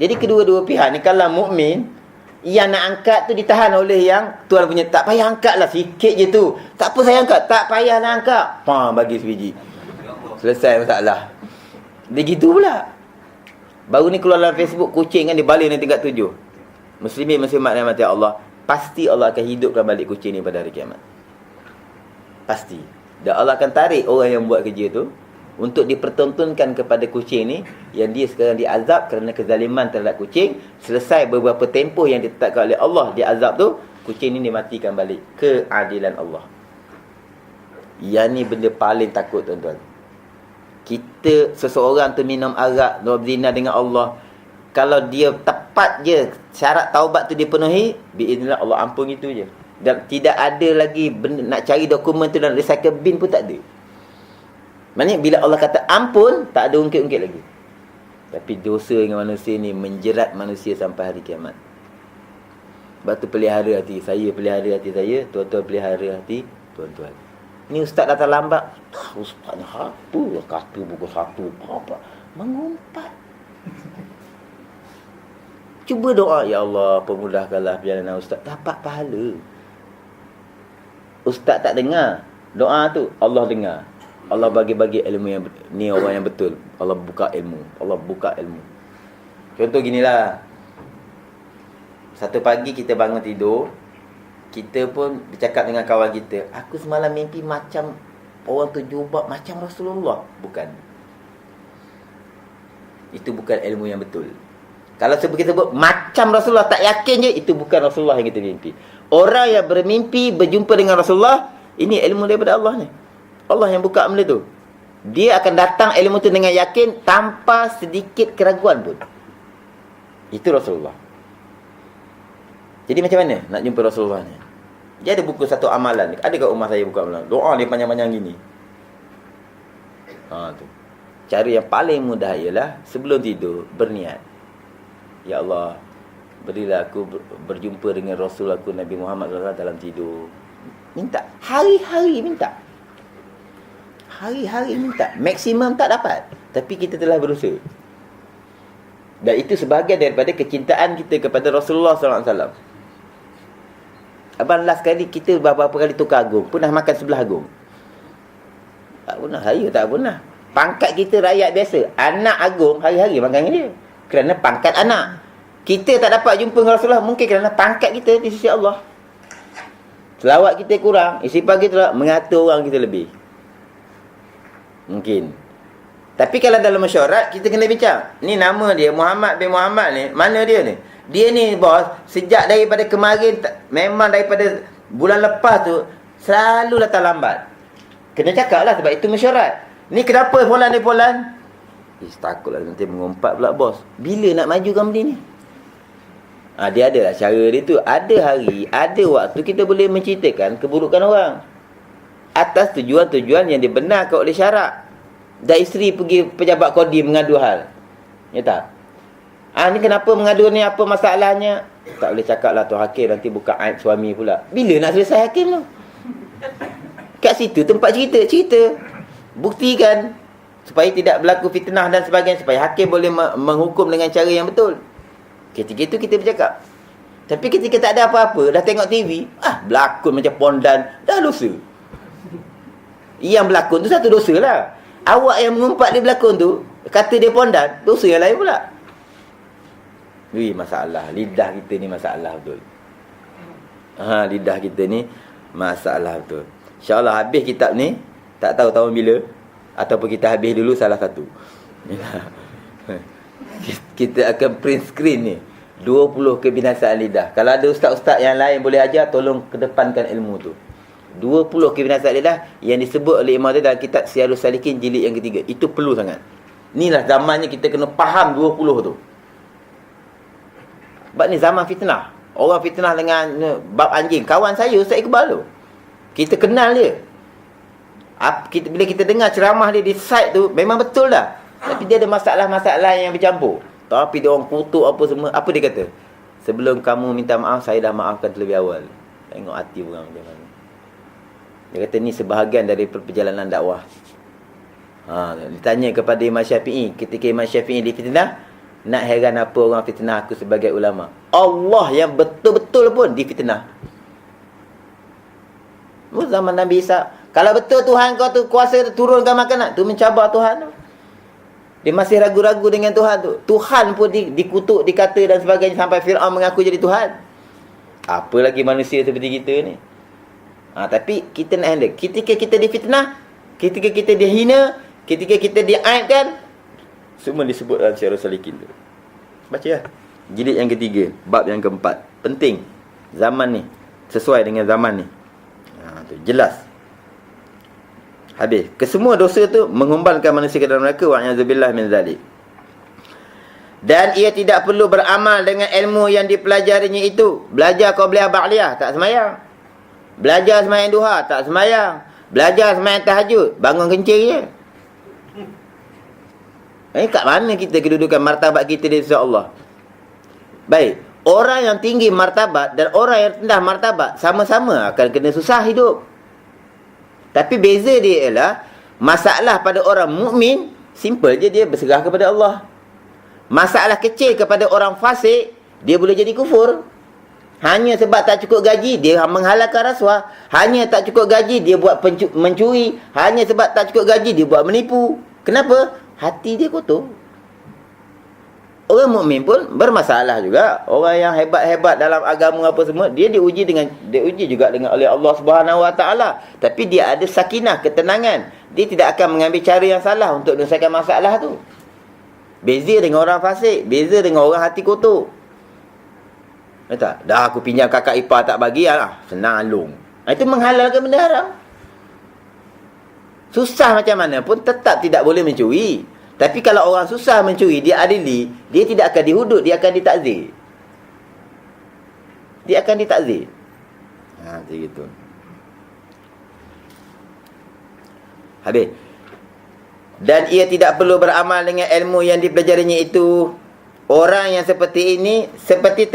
Speaker 1: Jadi kedua-dua pihak ni, kalau mukmin, yang nak angkat tu ditahan oleh yang tuan punya, tak payah angkat lah, sikit je tu. Tak apa saya angkat, tak payah nak angkat. Bagi sebiji. Selesai masalah. Dia gitu pula. Baru ni keluar dalam Facebook, kucing kan dibalik ni tingkat 7. Muslimin muslimat yang mati Allah, pasti Allah akan hidupkan balik kucing ni pada hari kiamat. Pasti. Dan Allah akan tarik orang yang buat kerja tu untuk dipertontonkan kepada kucing ni, yang dia sekarang diazab kerana kezaliman terhadap kucing. Selesai beberapa tempoh yang ditetapkan oleh Allah diazab tu, kucing ni dimatikan balik. Keadilan Allah. Yang ni benda paling takut tuan-tuan. Kita, seseorang tu minum arak, berzina dengan Allah, kalau dia tepat je syarat taubat tu dipenuhi, biiznillah Allah ampun itu je. Dan tidak ada lagi benda, nak cari dokumen tu dalam recycle bin pun tak ada. Maksudnya bila Allah kata ampun, tak ada ungkit-ungkit lagi. Tapi dosa dengan manusia ni menjerat manusia sampai hari kiamat. Sebab tu pelihara hati saya, pelihara hati saya, tuan-tuan pelihara hati tuan-tuan. Ni ustaz datang lambat. Ustaz ni apa? Kata buku 1 apa? Mengumpat. Cuba doa, ya Allah, pemudahkanlah perjalanan ustaz, dapat pahala. Ustaz tak dengar doa tu, Allah dengar. Allah bagi-bagi ilmu yang ni, orang yang betul. Allah buka ilmu. Allah buka ilmu. Contoh ginilah. Satu pagi kita bangun tidur, kita pun bercakap dengan kawan kita, aku semalam mimpi macam orang tu jubah macam Rasulullah. Bukan. itu bukan ilmu yang betul. Kalau kita sebut macam Rasulullah tak yakin je, itu bukan Rasulullah yang kita mimpi. Orang yang bermimpi berjumpa dengan Rasulullah, ini ilmu daripada Allah ni. Allah yang buka benda tu. Dia akan datang ilmu tu dengan yakin tanpa sedikit keraguan pun. Itu Rasulullah. Jadi macam mana nak jumpa Rasulullah ni? Dia ada buku satu amalan. Ada kat rumah saya buku amalan. Doa dia panjang-panjang gini. Tu. Cara yang paling mudah ialah sebelum tidur berniat. Ya Allah, berilah aku berjumpa dengan Rasul aku Nabi Muhammad SAW dalam tidur. Minta. Hari-hari minta. Hari-hari minta. Maksimum tak dapat. Tapi kita telah berusaha. Dan itu sebahagian daripada kecintaan kita kepada Rasulullah SAW. Abang last kali kita beberapa kali tukar agung. Pernah makan sebelah agung? Tak pernah. Saya tak pernah. Pangkat kita rakyat biasa. Anak agung hari-hari makan dengan dia. Kerana pangkat anak. Kita tak dapat jumpa dengan Rasulullah mungkin kerana pangkat kita di sisi Allah. Selawat kita kurang, istighfar kita mengatur orang kita lebih. Mungkin. Tapi kalau dalam mesyuarat kita kena bincang. Ni nama dia Muhammad bin Muhammad ni, mana dia ni? Dia ni bos, sejak daripada kemarin memang daripada bulan lepas tu selalu datang lambat. Kena cakap lah sebab itu mesyuarat. Ni kenapa fulan ni fulan? Takutlah nanti mengumpat pula bos. Bila nak maju company ni? Dia ada lah cara dia tu. Ada hari, ada waktu kita boleh menceritakan keburukan orang atas tujuan-tujuan yang dibenarkan oleh syarak. Dan isteri pergi pejabat kodim mengadu hal. Ya tak? Ni kenapa mengadu ni, apa masalahnya? Tak boleh cakap lah tu hakim, nanti buka aib suami pula. Bila nak selesai hakim tu? Kat situ tempat cerita. Buktikan supaya tidak berlaku fitnah dan sebagainya, supaya hakim boleh menghukum dengan cara yang betul. Ketika itu kita bercakap. Tapi ketika tak ada apa-apa, dah tengok TV, berlakon macam pondan, dah dosa. Yang berlakon tu satu dosa lah. Awak yang mengumpat dia berlakon tu, kata dia pondan, dosa yang lain pula. Masalah. Lidah kita ni masalah betul. Lidah kita ni masalah betul. InsyaAllah habis kitab ni, tak tahu tahun bila, ataupun kita habis dulu salah satu. Kita akan print screen ni 20 kebinasaan lidah. Kalau ada ustaz-ustaz yang lain boleh ajar, tolong kedepankan ilmu tu. 20 kebinasaan lidah yang disebut oleh Imam dalam kitab Syiarus Salikin jilid yang ketiga. Itu perlu sangat. Inilah zamannya kita kena faham 20 tu. Sebab ni zaman fitnah. Orang fitnah dengan bab anjing. Kawan saya Ustaz Iqbal tu, kita kenal dia. Bila kita dengar ceramah dia di site tu, memang betul dah. Tapi dia ada masalah-masalah yang bercampur. Tapi dia orang kutuk apa semua. Apa dia kata? Sebelum kamu minta maaf, saya dah maafkan terlebih awal. Tengok hati orang macam mana. Dia kata ni sebahagian dari perjalanan dakwah. Ditanya kepada Imam Syafi'i. Ketika Imam Syafi'i difitnah, nak heran apa orang fitnah aku sebagai ulama. Allah yang betul-betul pun difitnah. Zaman Nabi Isa. Kalau betul Tuhan kau tu kuasa turunkan makanan, tu mencabar Tuhan tu. Dia masih ragu-ragu dengan Tuhan tu. Tuhan pun dikutuk, dikata dan sebagainya, sampai Fir'aun mengaku jadi Tuhan. Apa lagi manusia seperti kita ni? Tapi kita nak handle. Ketika kita difitnah, ketika kita dihina, ketika kita diaibkan, semua disebut dalam Syiarus Salikin tu. Baca lah. Jilid yang ketiga, bab yang keempat. Penting. Zaman ni. Sesuai dengan zaman ni. Tu jelas. Habis. Kesemua dosa tu mengumbalkan manusia ke dalam neraka. Wa'iyadzubillah min zalik. Dan ia tidak perlu beramal dengan ilmu yang dipelajarinya itu. Belajar qabliyah ba'liyah, tak semayang. Belajar semayang duha, tak semayang. Belajar semayang tahajud, bangun kencing je. Kat mana kita kedudukan martabat kita di sisi Allah? Baik. Orang yang tinggi martabat dan orang yang rendah martabat sama-sama akan kena susah hidup. Tapi beza dia ialah masalah pada orang mukmin simple je, dia berserah kepada Allah. Masalah kecil kepada orang fasik, dia boleh jadi kufur. Hanya sebab tak cukup gaji, dia menghalalkan rasuah. Hanya tak cukup gaji, dia buat mencuri. Hanya sebab tak cukup gaji, dia buat menipu. Kenapa? Hati dia kotor. Orang mukmin pun bermasalah juga. Orang yang hebat-hebat dalam agama apa semua, dia diuji juga dengan oleh Allah Subhanahu Wa Taala. Tapi dia ada sakinah, ketenangan. Dia tidak akan mengambil cara yang salah untuk menyelesaikan masalah tu. Beza dengan orang fasik, beza dengan orang hati kotor. Betul tak? Dah aku pinjam kakak ipar tak bagi lah. Senang alung. Itu menghalalkan benda haram. Susah macam mana pun tetap tidak boleh mencuri. Tapi kalau orang susah mencuri, dia adili, dia tidak akan dihudud, dia akan ditakzir. Dia akan ditakzir. Macam gitu. Habis. Dan ia tidak perlu beramal dengan ilmu yang dipelajarinya itu. Orang yang seperti ini seperti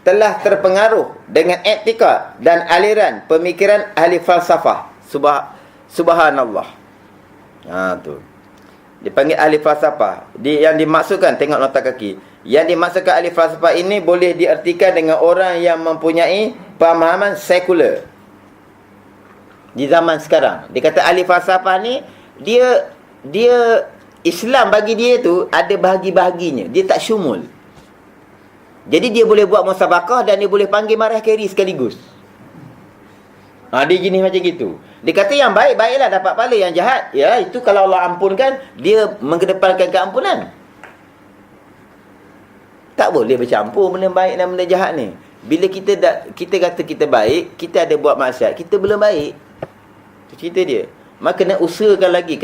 Speaker 1: telah terpengaruh dengan etika dan aliran pemikiran ahli falsafah. Subhanallah. Tu. Dipanggil ahli falsafah. Yang dimaksudkan, tengok nota kaki. Yang dimaksudkan ahli falsafah ini boleh diartikan dengan orang yang mempunyai pemahaman sekular. Di zaman sekarang, dia kata ahli falsafah ni, dia Islam bagi dia tu ada bahagi-bahaginya. Dia tak syumul. Jadi dia boleh buat musabakah dan dia boleh panggil marah keri sekaligus. Dia jenis macam gitu. Dia kata yang baik, baiklah dapat pahala. Yang jahat, ya itu kalau Allah ampunkan, dia mengedepankan keampunan. Tak boleh bercampur benda baik dan benda jahat ni. Bila kita kata kita baik, kita ada buat maksiat, kita belum baik. Itu cerita dia. Maka kena usahakan lagi.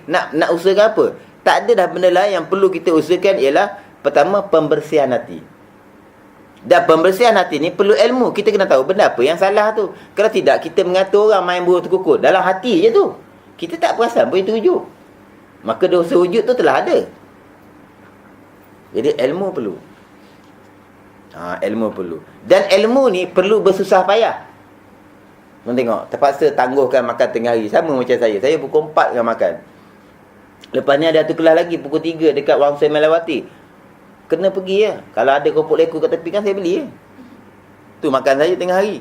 Speaker 1: Nak usahakan apa? Tak ada dah benda lain yang perlu kita usahakan ialah pertama pembersihan hati. Dan pembersihan hati ni perlu ilmu. Kita kena tahu benda apa yang salah tu. Kalau tidak, kita mengatur orang main buruk terkukur. Dalam hati je tu. Kita tak perasan pun itu wujud. Maka dosa wujud tu telah ada. Jadi ilmu perlu. Ilmu perlu. Dan ilmu ni perlu bersusah payah. Tengok, terpaksa tangguhkan makan tengah hari. Sama macam saya. Saya pukul 4 dengan makan. Lepas ni ada satu kelas lagi pukul 3 dekat Wangsa Melawati. Kena pergi ya. Kalau ada kopok leku kat tepi kan saya beli ya. Tu makan saya tengah hari.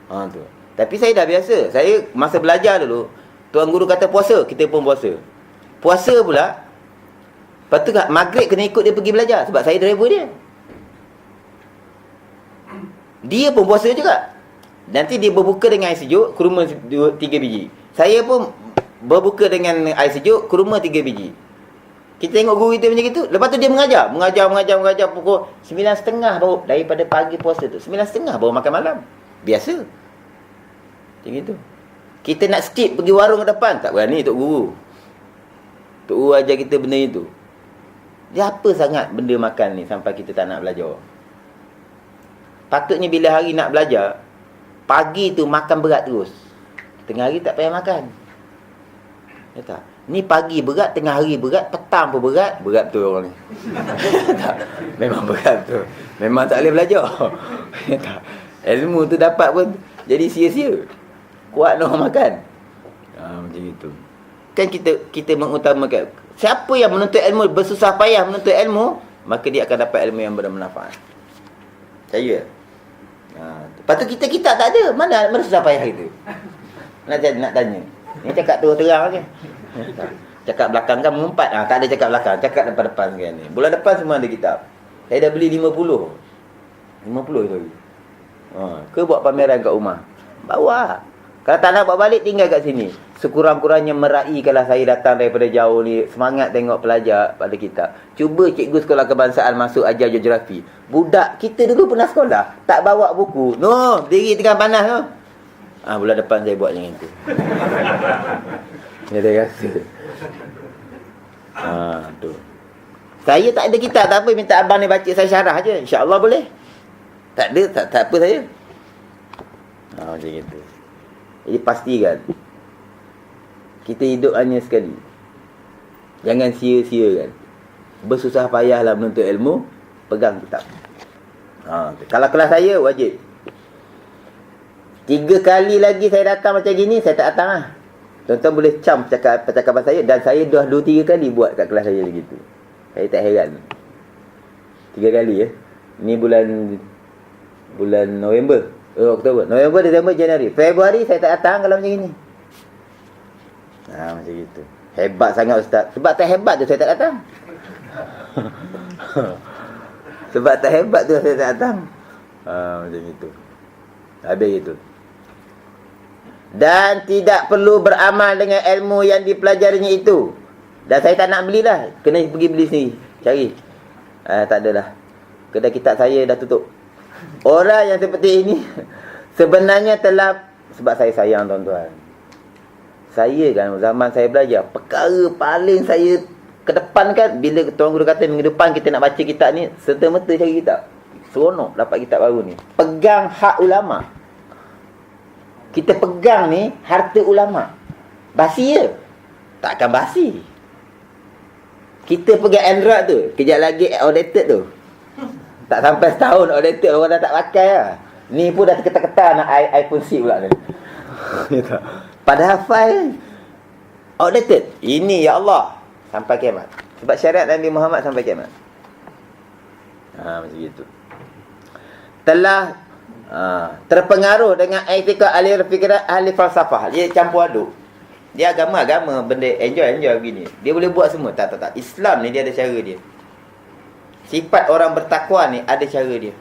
Speaker 1: Tu. Tapi saya dah biasa. Saya masa belajar dulu, tuan guru kata puasa, kita pun puasa. Puasa pula, lepas tu maghrib kena ikut dia pergi belajar. Sebab saya driver dia. Dia pun puasa juga. Nanti dia berbuka dengan air sejuk, kurma 3 biji. Saya pun berbuka dengan air sejuk, kurma 3 biji. Kita tengok guru kita macam gitu. Lepas tu dia mengajar pukul 9.30 baru. Daripada pagi puasa tu 9.30 baru makan malam. Biasa. Macam gitu. Kita nak skip pergi warung ke depan, tak berani Tok Guru. Tok Guru ajar kita benda itu. Dia apa sangat benda makan ni sampai kita tak nak belajar. Patutnya bila hari nak belajar, pagi tu makan berat terus. Tengah hari tak payah makan. Ya tak? Ni pagi berat, tengah hari berat, petang pun berat. Berat betul orang ni. Tak, memang berat betul. Memang tak boleh belajar. Tak. Ilmu tu dapat pun jadi sia-sia. Kuat nak makan. Macam itu. Kan kita mengutamakan. Siapa yang menuntut ilmu, bersusah payah menuntut ilmu, maka dia akan dapat ilmu yang bermanfaat. Percaya? Lepas tu kita tak ada. Mana susah payah itu? Nak tanya. Ni cakap terang je. Cakap belakang kan mengumpat. Tak ada cakap belakang. Cakap depan-depan kan ni. Bulan depan semua ada kitab. Saya dah beli 50 itu lagi. Ke buat pameran kat rumah? Bawa. Kalau tak nak bawa balik, tinggal kat sini. Sekurang-kurangnya meraihkanlah saya datang daripada jauh ni. Semangat tengok pelajar pada kitab. Cuba cikgu sekolah kebangsaan masuk ajar geografi. Budak kita dulu pernah sekolah, tak bawa buku. No, diri tengah panas tu. Bulan depan saya buat macam itu. Dia rasa. Tu. Saya tak ada kitab, tak apa, minta abang ni baca, saya syarah je. InsyaAllah boleh. Tak ada, tak apa saya. Macam itu. Jadi pastikan kita hidup hanya sekali. Jangan sia-siakan. Bersusah payahlah menuntut ilmu, pegang kitab. Kalau kelas saya wajib. 3 kali lagi saya datang macam gini, saya tak datang lah. Tuan-tuan boleh cam percakapan saya. Dan saya dah 2-3 kali buat kat kelas saya begitu. Saya tak heran. 3 kali ya. Ni bulan November, Oktober, November, Disember, Januari. Februari saya tak datang kalau macam ini. Macam gitu. Hebat sangat ustaz. Sebab tak hebat tu saya tak datang. Sebab tak hebat tu saya tak datang. Macam itu. Habis itu. Dan tidak perlu beramal dengan ilmu yang dipelajarinya itu. Dan saya tak nak belilah. Kena pergi beli sendiri. Cari. Tak adalah. Kedai kitab saya dah tutup. Orang yang seperti ini sebenarnya telah, sebab saya sayang tuan-tuan. Saya kan zaman saya belajar, perkara paling saya kedepankan bila tuan guru kata minggu depan kita nak baca kitab ni, serta-merta cari kitab. Seronok dapat kitab baru ni. Pegang hak ulama. Kita pegang ni harta ulama. Basi je? Takkan basi. Kita pegang Android tu, kejap lagi outdated tu. Tak sampai setahun outdated, orang dah tak pakai lah. Ni pun dah terketar-ketar nak iPhone 6 pula ni. Padahal file outdated. Ini ya Allah sampai kiamat. Sebab syariat Nabi Muhammad sampai kiamat. Macam itu. Telah terpengaruh dengan etika ahli fikiran, ahli falsafah. Dia campur aduk. Dia agama benda enjoy begini. Dia boleh buat semua. Tak. Islam ni dia ada cara dia. Sifat orang bertakwa ni ada cara dia.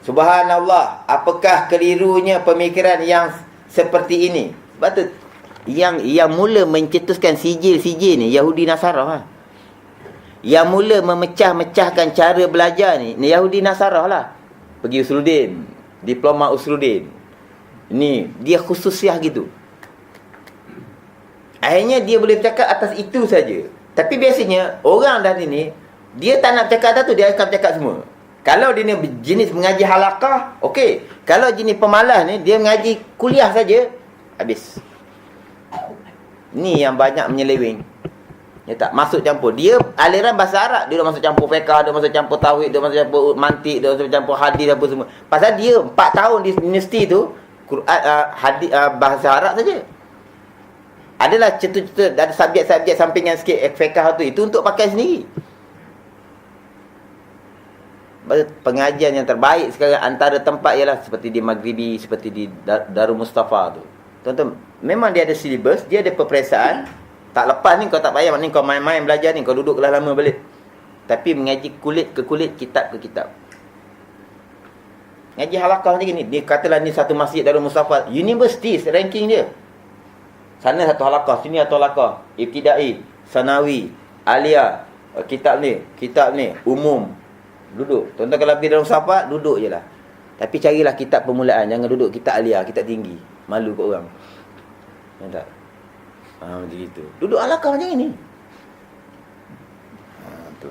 Speaker 1: Subhanallah, apakah kelirunya pemikiran yang seperti ini? Sebab tu yang mula mencetuskan sijil ni Yahudi Nasarah. Yang mula memecah-mecahkan cara belajar ni Yahudi Nasarah lah. Pergi Usuluddin, diploma Usuluddin. Ni dia khususiah gitu. Akhirnya dia boleh bercakap atas itu saja. Tapi biasanya orang dah ni dia tak nak bercakap atas tu, dia akan bercakap semua. Kalau dia ni jenis mengaji halaqah, okey. Kalau jenis pemalas ni, dia mengaji kuliah saja, habis. Ni yang banyak menyeleweng. Dia tak masuk campur. Dia aliran bahasa Arab, dia dah masuk campur fiqh, dia masuk campur tauhid, dia masuk campur mantik, dia masuk campur hadis apa semua. Pasal dia 4 tahun di universiti tu, Quran, hadis, bahasa Arab saja. Adalah cetu-cetu, ada subjek-subjek sampingan sikit fiqh tu, itu untuk pakai sendiri. Pengajian yang terbaik sekarang antara tempat ialah seperti di Maghribi, seperti di Darul Mustafa tu. Tuan-tuan, memang dia ada silibus, dia ada peperiksaan. Tak lepas ni kau tak payah, ni kau main-main belajar ni, kau duduk kelas lama balik. Tapi mengaji kulit ke kulit, kitab ke kitab. Ngaji halaqah macam ni, dia katalah ni satu masjid Darul Mustafa, universities ranking dia. Sana satu halaqah, sini satu halaqah, ibtidai, sanawi, aliyah, kitab ni, umum. Duduk. Tuan-tuan kalau pergi dalam safar, duduk je lah. Tapi carilah kitab permulaan. Jangan duduk kitab aliyah, kitab tinggi. Malu kat orang. Nampak tak? Macam itu. Duduk halaqah macam ni. Tu.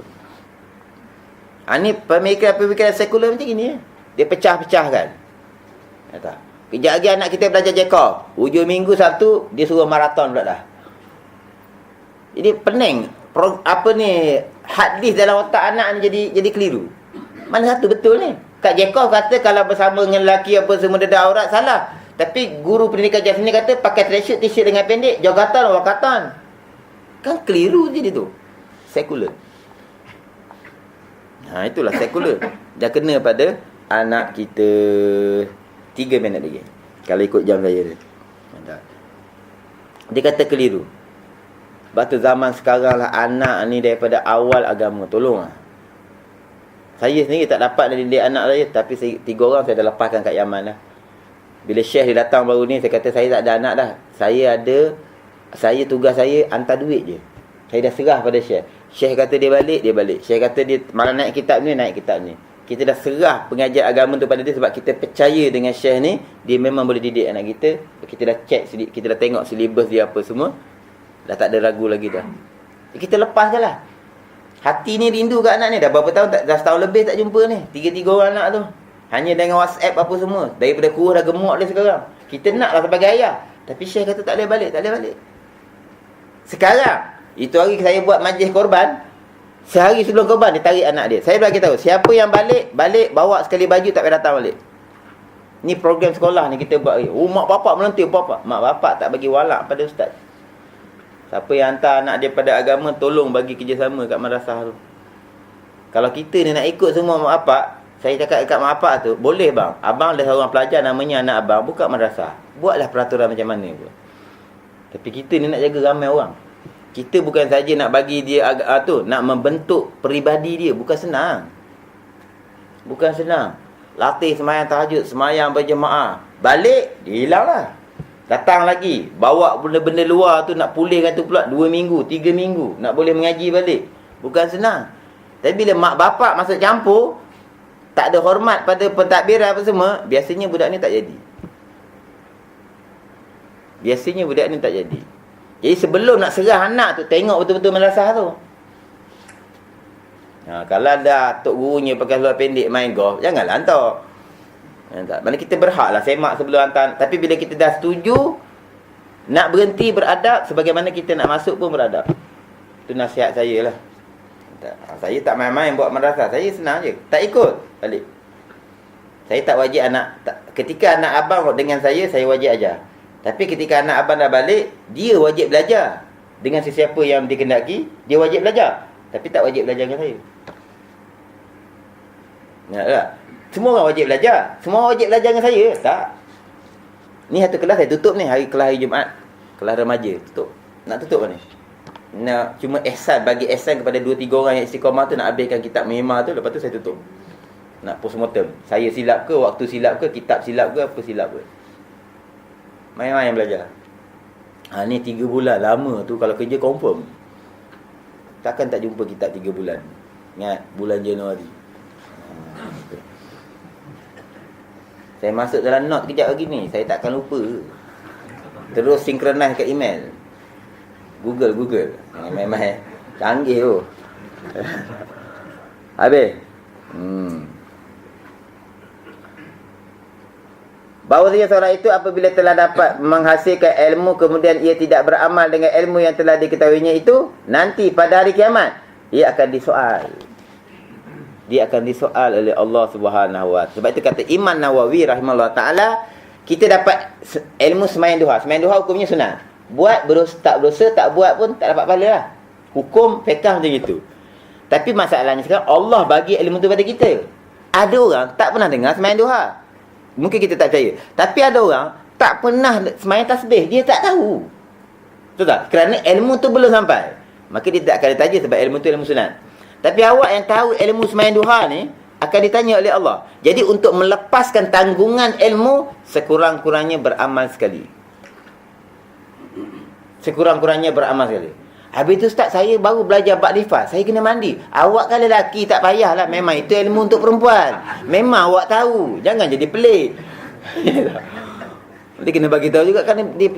Speaker 1: Ni pemikiran sekular macam ni. Dia pecah-pecahkan. Nampak tak? Kejap lagi anak kita belajar Jacob. Hujung minggu Sabtu, dia suruh maraton pula dah. Jadi pening. Hadis dalam otak anak ni jadi keliru. Mana satu betul ni? Kak Jacob kata kalau bersama dengan lelaki apa semua dedah aurat, salah. Tapi guru pendidikan Jasmine kata pakai t-shirt dengan pendek, jogatan wakatan. Kan keliru je dia tu. Sekular. Itulah sekular. Dah kena pada anak kita. 3 minit lagi. Kalau ikut jam saya ni. Dia kata keliru. Sebab tu zaman sekarang lah anak ni daripada awal agama. Tolong lah. Saya sendiri tak dapat didik anak saya. Tapi 3 orang saya dah lepaskan kat Yaman lah. Bila Syekh dia datang baru ni, saya kata saya tak ada anak dah. Tugas saya hantar duit je. Saya dah serah pada Syekh. Syekh kata dia balik. Syekh kata dia malah naik kitab ni. Kita dah serah pengajian agama tu pada dia sebab kita percaya dengan Syekh ni. Dia memang boleh didik anak kita. Kita dah check, kita dah tengok silibus dia apa semua. Dah tak ada ragu lagi dah. Kita lepas je lah. Hati ni rindu kat anak ni. Dah berapa tahun, dah setahun lebih tak jumpa ni. 3 orang anak tu. Hanya dengan WhatsApp apa semua. Daripada kurus dah gemuk dia sekarang. Kita nak lah sebagai ayah. Tapi Syekh kata tak boleh balik. Sekarang, itu hari saya buat majlis korban. Sehari sebelum korban, dia tarik anak dia. Saya bagi tahu, siapa yang balik, bawa sekali baju tak payah datang balik. Ni program sekolah ni kita buat. Mak bapak melentir, mak bapak tak bagi walak pada ustaz. Siapa yang hantar anak dia pada agama, tolong bagi kerjasama kat madrasah tu. Kalau kita ni nak ikut semua mak bapak, saya cakap dekat mak bapak tu, boleh bang, abang ada seorang pelajar namanya anak abang, buka madrasah. Buatlah peraturan macam mana pun. Tapi kita ni nak jaga ramai orang. Kita bukan saja nak bagi dia nak membentuk peribadi dia, bukan senang. Latih semayang tahajud, semayang berjemaah. Balik, dia hilang lah. Datang lagi, bawa benda-benda luar tu nak pulihkan tu pula 2 minggu, 3 minggu nak boleh mengaji balik. Bukan senang. Tapi bila mak bapak masuk campur, tak ada hormat pada pentadbiran apa semua, biasanya budak ni tak jadi. Biasanya budak ni tak jadi. Jadi sebelum nak serah anak tu, tengok betul-betul madrasah tu. Kalau dah tok gurunya pakai seluar pendek main golf, janganlah hantar. Mana kita berhak lah semak sebelum hantar. Tapi bila kita dah setuju nak berhenti beradab, sebagaimana kita nak masuk pun beradab. Itu nasihat saya lah. Saya tak main-main buat madrasah. Saya senang je, tak ikut balik. Saya tak wajib anak ketika anak abang dengan saya wajib ajar. Tapi ketika anak abang dah balik, dia wajib belajar. Dengan sesiapa yang dikehendaki, dia wajib belajar. Tapi tak wajib belajar dengan saya. Nampak tak? Semua orang wajib belajar. Semua orang wajib belajar dengan saya. Tak. Ni satu kelas saya tutup ni. Kelas hari Jumaat. Kelas remaja. Tutup. Nak tutup kan ni? Nak cuma bagi ihsan kepada 2-3 orang yang istiqamah tu, nak habiskan kitab Mimar tu. Lepas tu saya tutup. Nak postmortem. Saya silap ke, waktu silap ke, kitab silap ke, apa silap ke. Main-main belajar. Ni 3 bulan. Lama tu kalau kerja confirm. Takkan tak jumpa kitab 3 bulan. Ingat, bulan Januari. Saya masuk dalam note kejap lagi ni, saya takkan lupa. Terus synchronize kat email. Google. Main-main. Canggih tu. Habis. Bahawasanya seorang itu apabila telah dapat menghasilkan ilmu, kemudian ia tidak beramal dengan ilmu yang telah diketahuinya itu, nanti pada hari kiamat ia akan disoal. Dia akan disoal oleh Allah Subhanahu wa taala. Sebab itu kata Imam Nawawi rahimahullah taala, kita dapat ilmu sembahyang duha. Sembahyang duha hukumnya sunat. Buat berdosa, tak buat pun tak dapat pahala lah. Hukum fiqh macam itu. Tapi masalahnya sekarang Allah bagi ilmu tu pada kita. Ada orang tak pernah dengar sembahyang duha. Mungkin kita tak percaya. Tapi ada orang tak pernah sembahyang tasbih, dia tak tahu. Betul tak? Kerana ilmu tu belum sampai. Maka dia tak akan ditanya sebab ilmu tu ilmu sunat. Tapi awak yang tahu ilmu sembahyang duha ni akan ditanya oleh Allah. Jadi untuk melepaskan tanggungan ilmu, sekurang-kurangnya beramal sekali. Sekurang-kurangnya beramal sekali. Habis tu Ustaz, saya baru belajar bab nifas, saya kena mandi. Awak kan lelaki, tak payahlah. Memang itu ilmu untuk perempuan. Memang awak tahu. Jangan jadi pelik. Nanti kena bagi tahu juga kan dia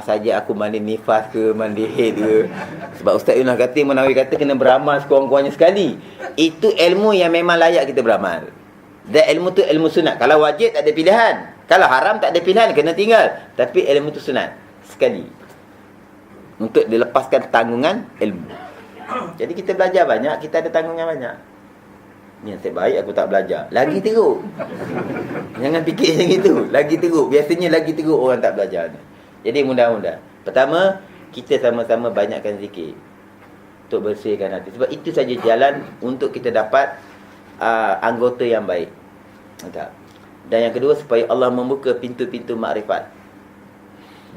Speaker 1: saja aku mandi nifas ke, mandi haid ke. Sebab Ustaz Yunus kata, Menawi kata kena beramal sekurang-kurangnya sekali. Itu ilmu yang memang layak kita beramal. Dan ilmu tu ilmu sunat. Kalau wajib tak ada pilihan. Kalau haram tak ada pilihan, kena tinggal. Tapi ilmu tu sunat. Sekali. Untuk dilepaskan tanggungan ilmu. Jadi kita belajar banyak, kita ada tanggungan banyak. Ni nasib baik aku tak belajar. Lagi teruk. Jangan fikir macam itu. Lagi teruk. Biasanya lagi teruk orang tak belajar ni. Jadi mudah-mudahan. Pertama, kita sama-sama banyakkan zikir. Untuk bersihkan hati. Sebab itu saja jalan untuk kita dapat anggota yang baik. Dan yang kedua, supaya Allah membuka pintu-pintu makrifat.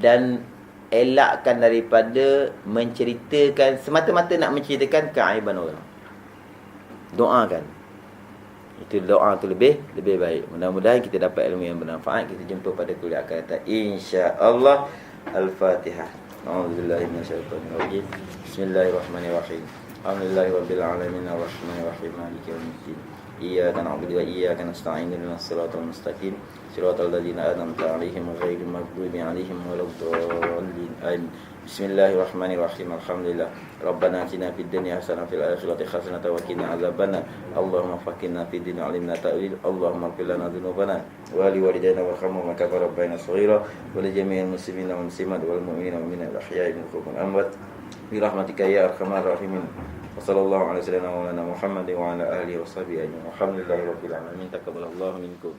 Speaker 1: Dan elakkan daripada menceritakan, semata-mata nak menceritakan keaiban orang. Doakan. Itu doa tu lebih baik. Mudah-mudahan kita dapat ilmu yang bermanfaat. Kita jumpa pada kuliah akan datang, insya-Allah. Al-Fatihah. A'udzubillahi minasyaitonir rajim. Bismillahirrahmanirrahim. Alhamdulillahirabbil alamin arrahmanir rahim maliki yaumiddin. Iyyaka na'budu wa iyyaka nasta'in ihdinas siratal mustaqim siratal ladzina an'amta 'alaihim ghairil maghdubi 'alaihim waladdallin. Amin. Bismillahirrahmanirrahim. Alhamdulillah. Rabbana atina fid dunya hasanah fil akhirati hasanah wa qina adzabannar. Allahumma faqihna fid din 'alimna ta'wil. Allahumma ighfir lana dzunubana wa li walidayna warhamhum kama rabbayana shaghira wa li jami'il muslimina wal muslimat wal mu'minina wal mu'minat ahya'i minhum wa amwat bi rahmatika ya arhamar rahimin. Wassallallahu ala sayyidina wa ala Muhammadin wa ala alihi wa sahbihi ajma'in. Alhamdulillahirabbil alamin. Taqabbalallahu minkum.